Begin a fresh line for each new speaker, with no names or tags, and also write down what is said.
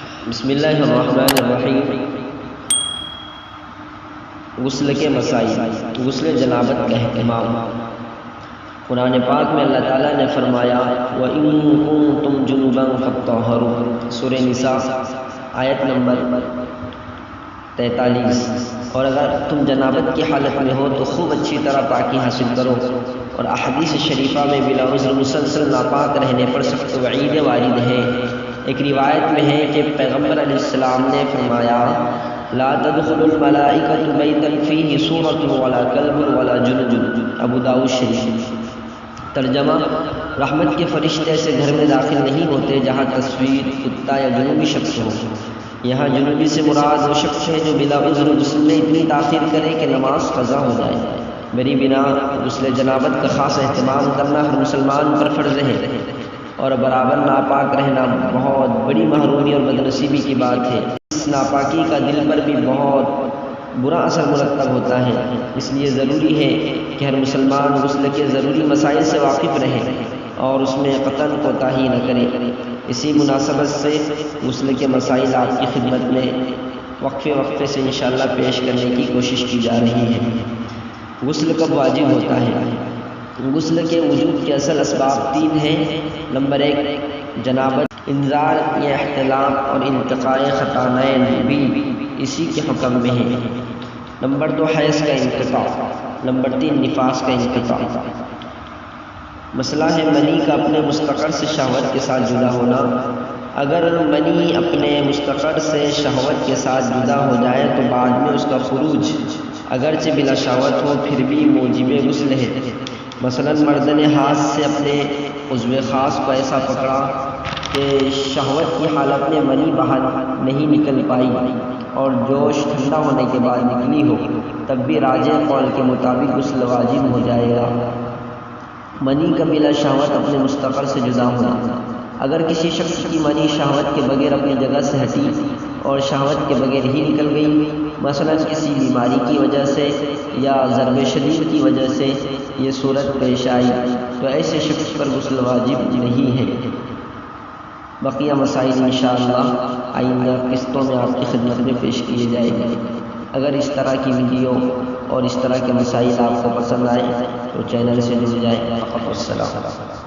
بسم اللہ الرحمن الرحیم۔ غسل کے مسائل، غسل جنابت کا اہتمام۔ قرآن پاک میں اللہ تعالیٰ نے فرمایا وَإِن كُنتُمْ جُنُبًا فَاطَّهَّرُوا، سورہ نساء آیت نمبر 43۔ اور اگر تم جنابت کی حالت میں ہو تو خوب اچھی طرح پاکی حاصل کرو۔ اور احادیث شریفہ میں بلا عذر مسلسل ناپاک رہنے پر سخت وعید وارد ہے۔ ایک روایت میں ہے کہ پیغمبر علیہ السلام نے فرمایا لا تدخل الملائکۃ بیتا فیہ صورۃ ولا کلب ولا جنب، ابو داؤد شریف۔ ترجمہ: رحمت کے فرشتے ایسے گھر میں داخل نہیں ہوتے جہاں تصویر، کتا یا جنوبی شخص ہو۔ یہاں جنوبی سے مراد وہ شخص ہے جو بلا عذر غسل میں اتنی تاخیر کرے کہ نماز قضا ہو جائے۔ میری بنا غسل جنابت کا خاص اہتمام کرنا ہر مسلمان پر فرض ہے، اور برابر ناپاک رہنا بہت بڑی محرومی اور بدنصیبی کی بات ہے۔ اس ناپاکی کا دل پر بھی بہت برا اثر مرتب ہوتا ہے۔ اس لیے ضروری ہے کہ ہر مسلمان غسل کے ضروری مسائل سے واقف رہے اور اس میں قطعاً کوتاہی نہ کرے۔ اسی مناسبت سے غسل کے مسائل آپ کی خدمت میں وقفے سے انشاءاللہ پیش کرنے کی کوشش کی جا رہی ہے۔ غسل کب واجب ہوتا ہے؟ غسل کے وجوب کے اصل اسباب 3 ہیں۔ نمبر 1 جنابت، انزال یا احتلام اور انتقاء ختانین بھی اسی کے حکم میں ہیں۔ نمبر 2 حیض کا انقطاع۔ نمبر 3 نفاس کا انقطاع۔ مسئلہ ہے منی کا اپنے مستقر سے شہوت کے ساتھ جدا ہونا۔ اگر منی اپنے مستقر سے شہوت کے ساتھ جدا ہو جائے تو بعد میں اس کا خروج اگرچہ بلا شہوت ہو پھر بھی موجب غسل ہے۔ مثلا مرد نے ہاتھ سے اپنے عضو خاص کو ایسا پکڑا کہ شہوت کی حالت میں منی باہر نہیں نکل پائی اور جوش ٹھنڈا ہونے کے بعد نکلی ہو، تب بھی راجح قول کے مطابق غسل واجب ہو جائے گا۔ منی کا بلا شہوت اپنے مستقر سے جدا ہونا۔ اگر کسی شخص کی منی شہوت کے بغیر اپنی جگہ سے ہٹی اور شہوت کے بغیر ہی نکل گئی، مثلا کسی بیماری کی وجہ سے یا ضرب شدید کی وجہ سے یہ صورت پیش آئی تو ایسے شخص پر غسل واجب نہیں ہے۔ بقیہ مسائل انشاءاللہ آئندہ قسطوں میں آپ کی خدمت میں پیش کیے جائیں گے۔ اگر اس طرح کی ویڈیو اور اس طرح کے مسائل آپ کو پسند آئے تو چینل سے جڑ جائیں۔ والسلام۔